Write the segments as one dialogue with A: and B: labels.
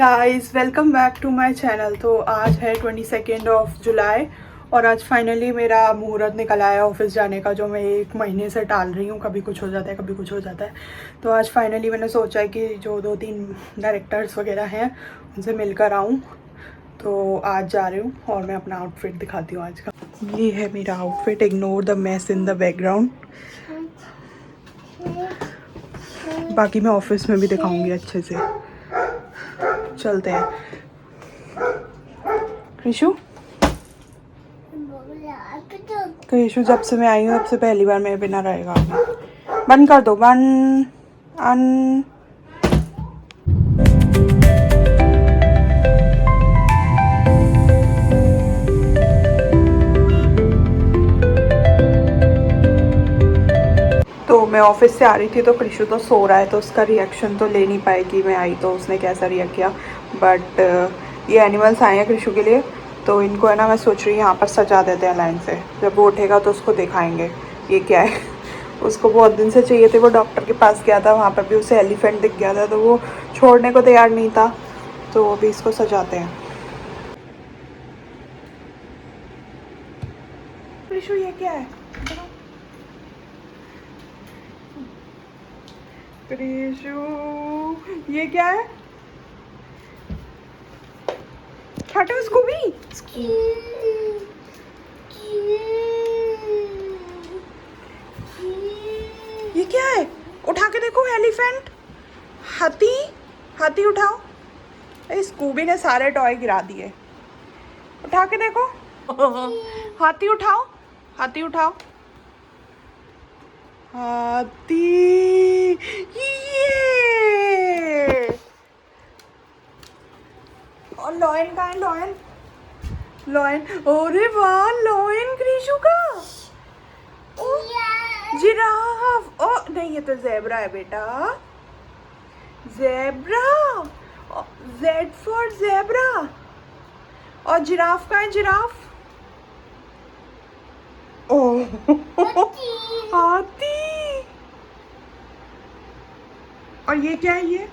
A: Guys welcome back to my channel. तो आज है 22 जुलाई और आज फाइनली मेरा मुहूर्त निकल आया ऑफिस जाने का, जो मैं 1 महीने से टाल रही हूँ। कभी कुछ हो जाता है, कभी कुछ हो जाता है। तो आज फाइनली मैंने सोचा है कि जो 2-3 डायरेक्टर्स वगैरह हैं उनसे मिलकर आऊँ। तो आज जा रही हूँ और मैं अपना आउटफिट दिखाती हूँ आज का। ये है मेरा outfit, ignore the mess in the background. बाकी मैं ऑफिस में भी दिखाऊंगी अच्छे से। चलते हैं। कृषु कृषु जब से मैं आई हूँ तब से पहली बार मेरे बिना रहेगा। बंद कर दो, बंद अन। तो मैं ऑफिस से आ रही थी तो कृषु तो सो रहा है, तो उसका रिएक्शन तो ले नहीं पाएगी। मैं आई तो उसने कैसा रिएक्ट किया। बट ये एनिमल्स आए हैं कृषु के लिए, तो इनको है ना, मैं सोच रही हूँ यहाँ पर सजा देते हैं लाइन से। जब वो उठेगा तो उसको दिखाएंगे ये क्या है। उसको बहुत दिन से चाहिए थे। वो डॉक्टर के पास गया था, वहाँ पर भी उसे एलिफेंट दिख गया था, तो वो छोड़ने को तैयार नहीं था। तो अभी इसको सजाते हैं। कृषु ये क्या है? कृषु ये क्या है? हटो उसको भी। ये क्या है? उठा के देखो, एलिफेंट, हाथी। हाथी उठाओ। स्कूबी ने सारे टॉय गिरा दिए। उठा के देखो। हाथी उठाओ, हाथी उठाओ। हाथी। ये और लॉयन कहाँ है? Lion, lion. अरे वाह, लॉयन कृषु का। जिराफ। ओ नहीं, ये तो ज़ेब्रा है बेटा। Zebra, Z for zebra. और जिराफ का है? जिराफ। ओह हाथी। और ये क्या है? ये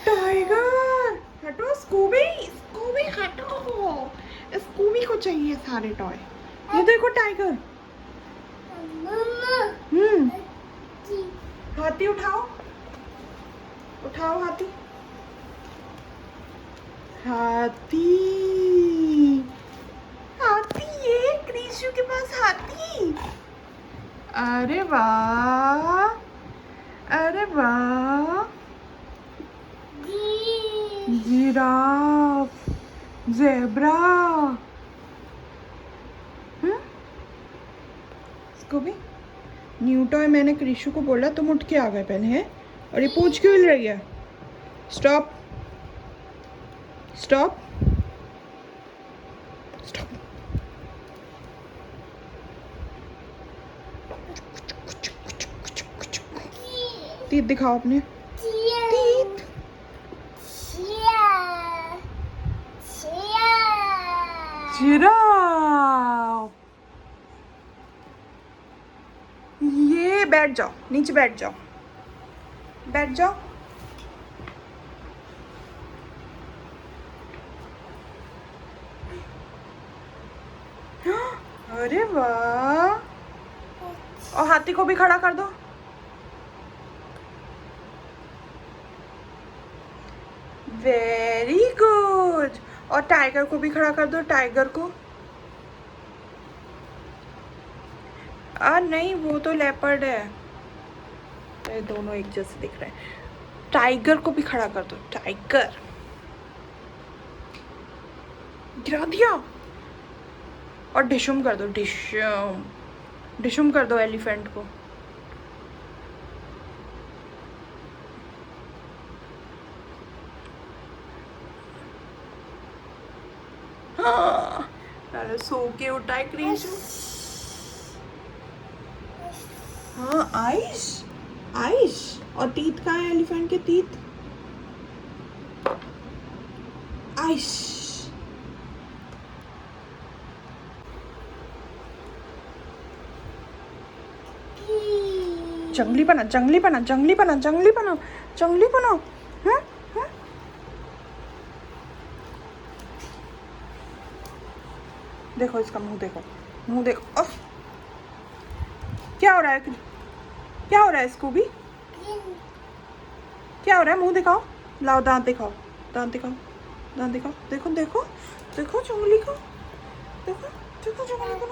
A: टाइगर। हटो स्कूबी, स्कूबी हटो। स्कूबी को चाहिए सारे टॉय। ये देखो टाइगर। हाथी उठाओ, उठाओ हाथी। हाथी, हाथी। ये कृषु के पास हाथी। अरे वाह, अरे वाह। Giraffe, zebra. Scooby new toy. मैंने कृषु को बोला तुम उठ के आ गए पहले हैं, और ये पूछ क्यों हिल रही है? Stop, stop, stop. तीत दिखाओ अपने तीत। जिराफ। ये बैठ जाओ, नीचे बैठ जाओ, बैठ जाओ। अरे वाह। और हाथी को भी खड़ा कर दो। Very good. और टाइगर को भी खड़ा कर दो, टाइगर को। नहीं, वो तो लेपर्ड है। ये दोनों एक जैसे दिख रहे हैं। टाइगर को भी खड़ा कर दो, टाइगर। गिरा दिया। और डिशुम कर दो, डिशुम, डिशुम कर दो एलिफेंट को। हाँ, सो के उठा है कृषु। हाँ, आइस, आइस। और टीथ कहाँ है एलिफेंट के? Teeth, ice. जंगली बना, जंगली बना, जंगली बना, जंगली बना, जंगली बना। हाँ देखो इसका मुंह देखो, मुंह देखो। क्या हो रहा है, क्या हो रहा है स्कूबी, क्या हो रहा है? मुंह दिखाओ, लाओ दांत दिखाओ, दांत दिखाओ, दांत दिखाओ। देखो देखो देखो चुंगली को, देखो देखो चुंगली को,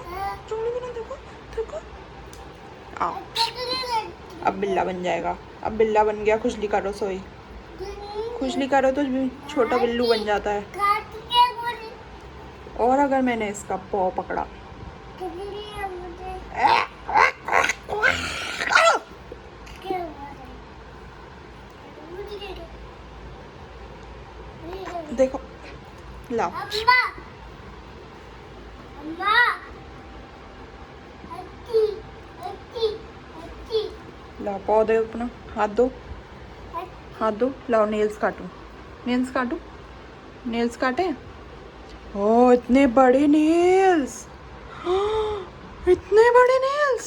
A: चुंगली को ना देखो देखो। आओ, अब बिल्ला बन जाएगा, अब बिल्ला बन गया। खुजली करो सोई, खुजली करो तो छोटा बिल्लू बन जाता है। और अगर मैंने इसका पाँव पकड़ा, देखो, लाओ लाओ, पाँव दे अपना, हाथ दो, हाथ दो, लाओ नेल्स काटो, नेल्स काटो, नेल्स काटे। ओह इतने बड़े नेल्स, इतने बड़े नेल्स।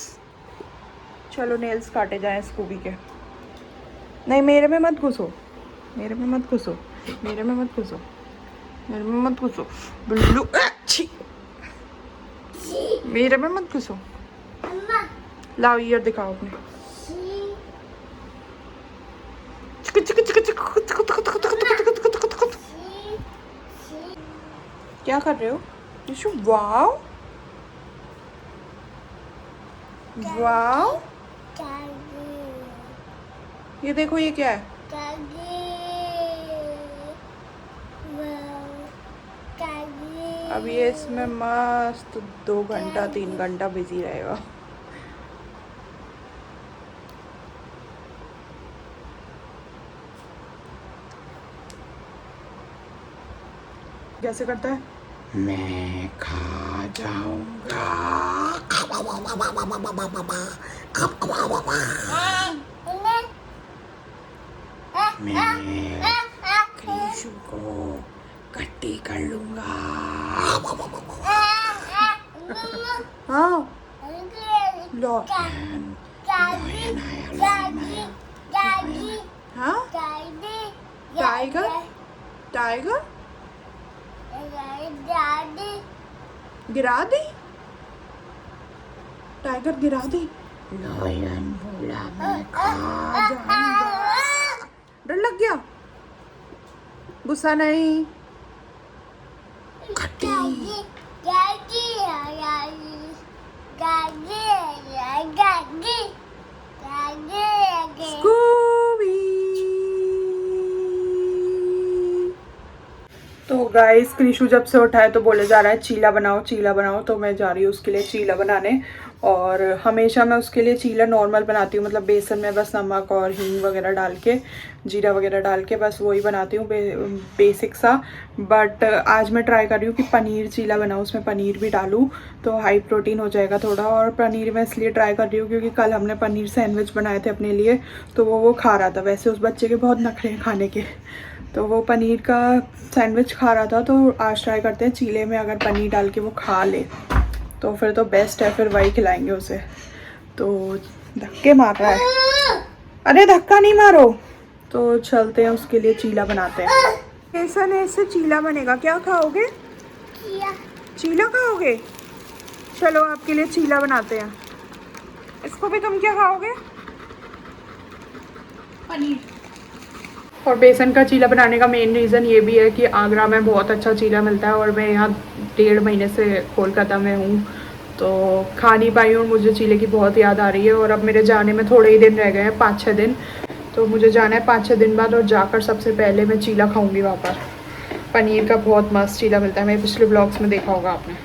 A: चलो नेल्स काटे जाएं स्कूबी के। नहीं मेरे में मत घुसो, मेरे में मत घुसो, मेरे में मत घुसो, मेरे में मत घुसो बिल्लू, अच्छी मेरे में मत घुसो। लाओ ईयर दिखाओ अपने। क्या कर रहे हो यशु? वाओ वाओ, ये देखो ये क्या है? अब ये इसमें मस्त 2 घंटा 3 घंटा बिजी रहेगा। कैसे करता है? मैं खा जाऊंगा। मैं क्रिशु को कट्टी कर लूंगा। हाँ लो, हाँ टाइगर, टाइगर गिरा दी, टाइगर गिरा दी। लायन बोला मैं खा जाऊंगा। डर लग गया? गुस्सा नहीं। तो गाइस क्रिशु जब से उठा है तो बोले जा रहा है चीला बनाओ चीला बनाओ, तो मैं जा रही हूँ उसके लिए चीला बनाने। और हमेशा मैं उसके लिए चीला नॉर्मल बनाती हूँ, मतलब बेसन में बस नमक और हींग वगैरह डाल के, जीरा वगैरह डाल के बस वही बनाती हूँ, बेसिक सा। बट आज मैं ट्राई कर रही हूँ कि पनीर चीला बनाऊँ, उसमें पनीर भी डालूँ तो हाई प्रोटीन हो जाएगा थोड़ा। और पनीर मैं इसलिए ट्राई कर रही हूँ क्योंकि कल हमने पनीर सैंडविच बनाए थे अपने लिए, तो वो खा रहा था। वैसे उस बच्चे के बहुत नखरे हैं खाने के, तो वो पनीर का सैंडविच खा रहा था। तो आज ट्राई करते हैं चीले में अगर पनीर डाल के वो खा ले तो फिर तो बेस्ट है, फिर वही खिलाएंगे उसे। तो धक्के मार रहा है, अरे धक्का नहीं मारो। तो चलते हैं उसके लिए चीला बनाते हैं। बेसन ऐसे चीला बनेगा, क्या खाओगे? चीला खाओगे? चलो आपके लिए चीला बनाते हैं। इसको भी तुम क्या खाओगे? पनीर। और बेसन का चीला बनाने का मेन रीज़न ये भी है कि आगरा में बहुत अच्छा चीला मिलता है और मैं यहाँ 1.5 महीने से कोलकाता में हूँ तो खा नहीं पाई हूँ। मुझे चीले की बहुत याद आ रही है और अब मेरे जाने में थोड़े ही दिन रह गए हैं, 5-6 दिन। तो मुझे जाना है 5-6 दिन बाद और जाकर सबसे पहले मैं चीला खाऊँगी वहाँ पर। पनीर का बहुत मस्त चीला मिलता है, मेरे पिछले ब्लॉग्स में देखा होगा आपने।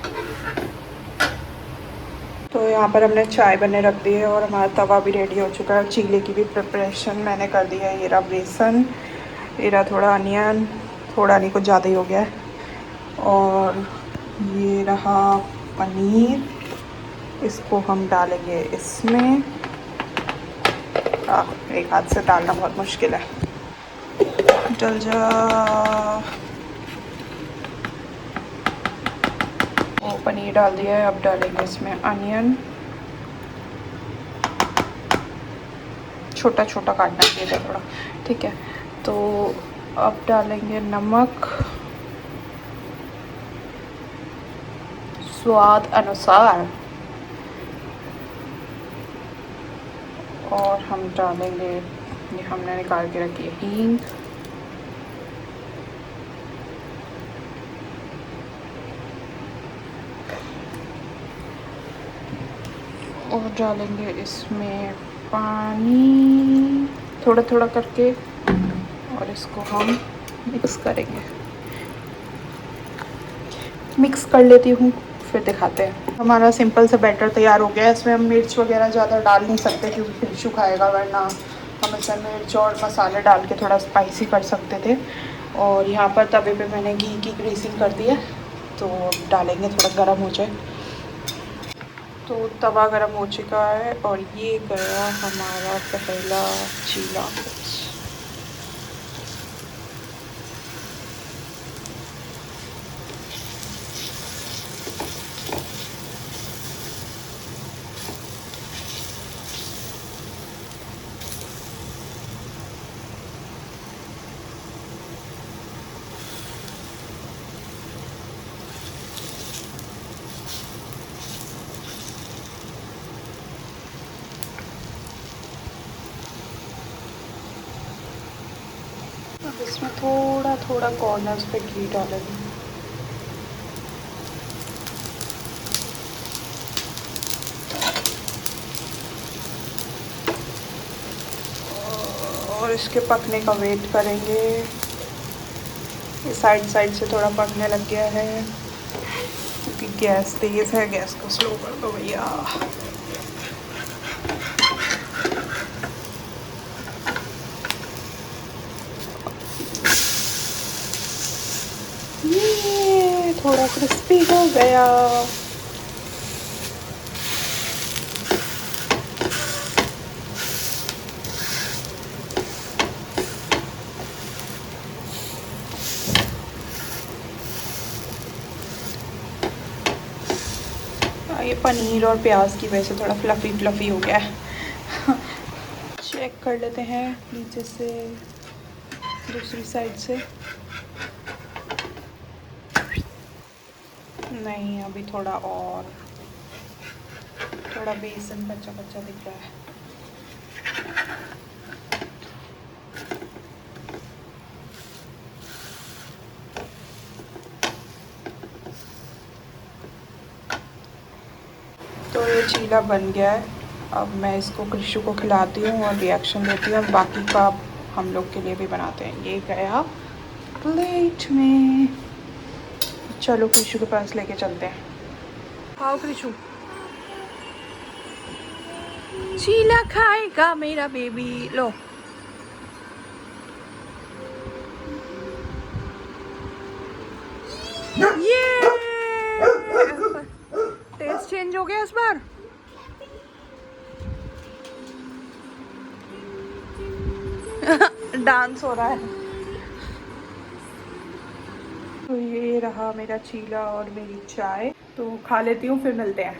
A: तो यहाँ पर हमने चाय बने रख दी है और हमारा तवा भी रेडी हो चुका है। चीले की भी प्रिपरेशन मैंने कर दी है। ये रहा बेसन, ये रहा थोड़ा अनियन, थोड़ा नहीं कुछ ज़्यादा ही हो गया है, और ये रहा पनीर, इसको हम डालेंगे इसमें। एक हाथ से डालना बहुत मुश्किल है, डल जा। वो पनीर डाल दिया है, अब डालेंगे इसमें अनियन, छोटा छोटा काटना चाहिए थोड़ा, ठीक है। तो अब डालेंगे नमक, स्वाद अनुसार। और हम डालेंगे, ये हमने निकाल के रखी है हींग। और डालेंगे इसमें पानी थोड़ा थोड़ा करके, और इसको हम मिक्स करेंगे। मिक्स कर लेती हूँ, फिर दिखाते हैं। हमारा सिंपल सा बैटर तैयार हो गया है। इसमें हम मिर्च वगैरह ज़्यादा डाल नहीं सकते क्योंकि फिर खाएगा, वरना हम इसमें मिर्च और मसाले डाल के थोड़ा स्पाइसी कर सकते थे। और यहाँ पर तवे पे मैंने घी की ग्रीसिंग कर दी है, तो डालेंगे, थोड़ा गर्म हो जाए। तो तवा गर्म हो चुका है और ये गया हमारा पहला चीला। अब इसमें थोड़ा थोड़ा कॉर्नर्स पे घी डालेंगे। और इसके पकने का वेट करेंगे। ये साइड साइड से थोड़ा पकने लग गया है क्योंकि गैस तेज़ है। गैस को स्लो कर दो भैया। ये थोड़ा क्रिस्पी हो गया। ये पनीर और प्याज की वजह से थोड़ा फ्लफ़ी हो गया है। चेक कर लेते हैं नीचे से, दूसरी साइड से। नहीं, अभी थोड़ा और, थोड़ा बेसन कच्चा कच्चा दिख रहा है। तो ये चीला बन गया है। अब मैं इसको कृषु को खिलाती हूँ और रिएक्शन देती हूँ। बाकी का हम लोग के लिए भी बनाते हैं। ये गया प्लेट में। चलो कृषु के पास लेके चलते हैं। आओ कृषु, चीला खाएगा मेरा बेबी। लो, ये टेस्ट चेंज हो गया इस बार। डांस हो रहा है। तो ये रहा मेरा चीला और मेरी चाय। तो खा लेती हूँ, फिर मिलते हैं।